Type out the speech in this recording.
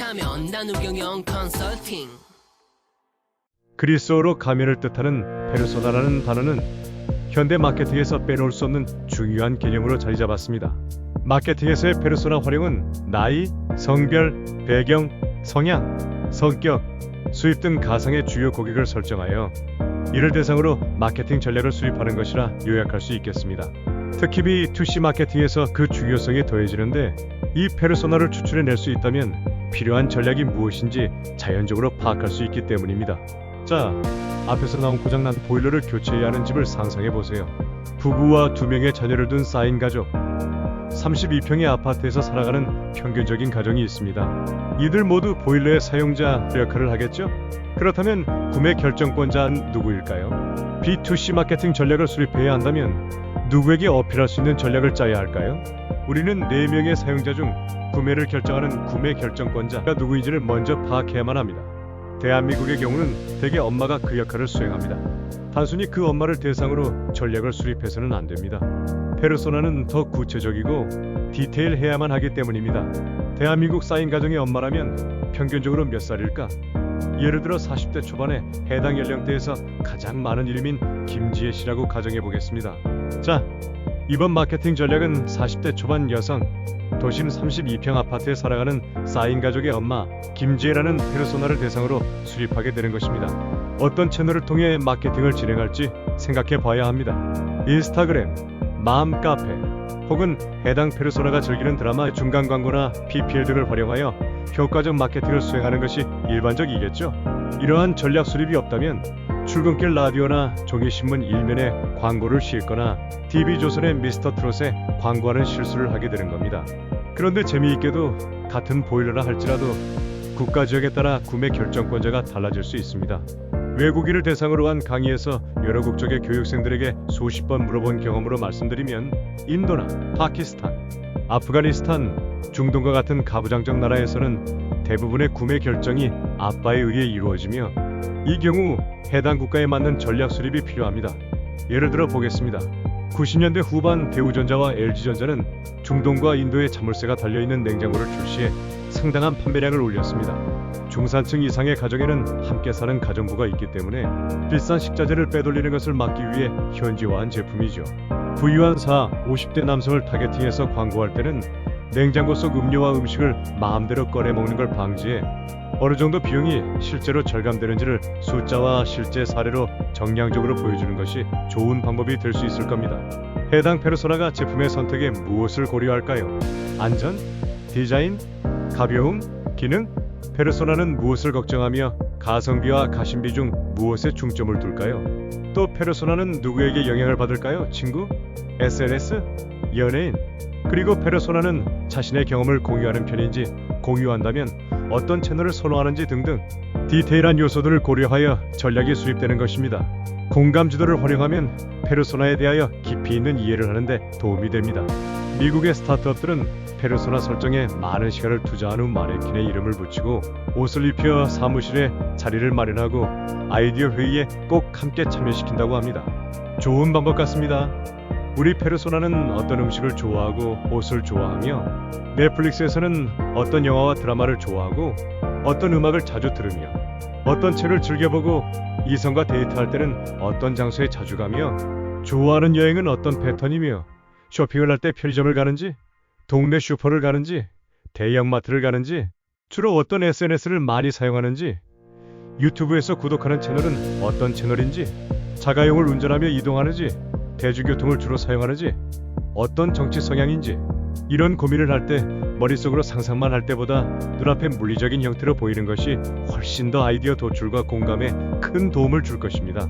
가면 나누경영 컨설팅. 그리스어로 가면을 뜻하는 페르소나라는 단어는 현대 마케팅에서 빼놓을 수 없는 중요한 개념으로 자리 잡았습니다. 마케팅에서의 페르소나 활용은 나이, 성별, 배경, 성향, 성격, 수입 등 가상의 주요 고객을 설정하여 이를 대상으로 마케팅 전략을 수립하는 것이라 요약할 수 있겠습니다. 특히 B2C 마케팅에서 그 중요성이 더해지는데 이 페르소나를 추출해낼 수 있다면 필요한 전략이 무엇인지 자연적으로 파악할 수 있기 때문입니다. 자, 앞에서 나온 고장난 보일러를 교체해야 하는 집을 상상해보세요. 부부와 2명의 자녀를 둔 4인 가족, 32평의 아파트에서 살아가는 평균적인 가정이 있습니다. 이들 모두 보일러의 사용자 역할을 하겠죠? 그렇다면 구매 결정권자는 누구일까요? B2C 마케팅 전략을 수립해야 한다면 누구에게 어필할 수 있는 전략을 짜야 할까요? 우리는 4명의 사용자 중 구매를 결정하는 구매 결정권자가 누구인지를 먼저 파악해야만 합니다. 대한민국의 경우는 대개 엄마가 그 역할을 수행합니다. 단순히 그 엄마를 대상으로 전략을 수립해서는 안 됩니다. 페르소나는 더 구체적이고 디테일해야만 하기 때문입니다. 대한민국 4인 가정의 엄마라면 평균적으로 몇 살일까? 예를 들어 40대 초반에 해당 연령대에서 가장 많은 이름인 김지혜 씨라고 가정해 보겠습니다. 자, 이번 마케팅 전략은 40대 초반 여성, 도심 32평 아파트에 살아가는 4인 가족의 엄마 김지혜라는 페르소나를 대상으로 수립하게 되는 것입니다. 어떤 채널을 통해 마케팅을 진행할지 생각해 봐야 합니다. 인스타그램, 맘카페, 혹은 해당 페르소나가 즐기는 드라마 중간 광고나 PPL 등을 활용하여 효과적 마케팅을 수행하는 것이 일반적이겠죠. 이러한 전략 수립이 없다면 출근길 라디오나 종이신문 일면에 광고를 싣거나 TV조선의 미스터 트롯에 광고하는 실수를 하게 되는 겁니다. 그런데 재미있게도 같은 보일러라 할지라도 국가 지역에 따라 구매 결정권자가 달라질 수 있습니다. 외국인을 대상으로 한 강의에서 여러 국적의 교육생들에게 수십 번 물어본 경험으로 말씀드리면 인도나 파키스탄, 아프가니스탄, 중동과 같은 가부장적 나라에서는 대부분의 구매 결정이 아빠에 의해 이루어지며 이 경우 해당 국가에 맞는 전략 수립이 필요합니다. 예를 들어 보겠습니다. 90년대 후반 대우전자와 LG전자는 중동과 인도에 자물쇠가 달려있는 냉장고를 출시해 상당한 판매량을 올렸습니다. 중산층 이상의 가정에는 함께 사는 가정부가 있기 때문에 비싼 식자재를 빼돌리는 것을 막기 위해 현지화한 제품이죠. 부유한 50대 남성을 타겟팅해서 광고할 때는 냉장고 속 음료와 음식을 마음대로 꺼내 먹는 걸 방지해 어느 정도 비용이 실제로 절감되는지를 숫자와 실제 사례로 정량적으로 보여주는 것이 좋은 방법이 될 수 있을 겁니다. 해당 페르소나가 제품의 선택에 무엇을 고려할까요? 안전? 디자인? 가벼움? 기능? 페르소나는 무엇을 걱정하며 가성비와 가심비 중 무엇에 중점을 둘까요? 또 페르소나는 누구에게 영향을 받을까요? 친구? SNS? 연예인? 그리고 페르소나는 자신의 경험을 공유하는 편인지, 공유한다면 어떤 채널을 선호하는지 등등 디테일한 요소들을 고려하여 전략이 수립되는 것입니다. 공감 지도를 활용하면 페르소나에 대하여 깊이 있는 이해를 하는데 도움이 됩니다. 미국의 스타트업들은 페르소나 설정에 많은 시간을 투자한 후 마네킹의 이름을 붙이고 옷을 입혀 사무실에 자리를 마련하고 아이디어 회의에 꼭 함께 참여시킨다고 합니다. 좋은 방법 같습니다. 우리 페르소나는 어떤 음식을 좋아하고 옷을 좋아하며 넷플릭스에서는 어떤 영화와 드라마를 좋아하고 어떤 음악을 자주 들으며 어떤 책을 즐겨보고 이성과 데이트할 때는 어떤 장소에 자주 가며 좋아하는 여행은 어떤 패턴이며 쇼핑을 할 때 편의점을 가는지 동네 슈퍼를 가는지 대형마트를 가는지 주로 어떤 SNS를 많이 사용하는지 유튜브에서 구독하는 채널은 어떤 채널인지 자가용을 운전하며 이동하는지 대중교통을 주로 사용하는지 어떤 정치 성향인지 이런 고민을 할 때 머릿속으로 상상만 할 때보다 눈앞에 물리적인 형태로 보이는 것이 훨씬 더 아이디어 도출과 공감에 큰 도움을 줄 것입니다.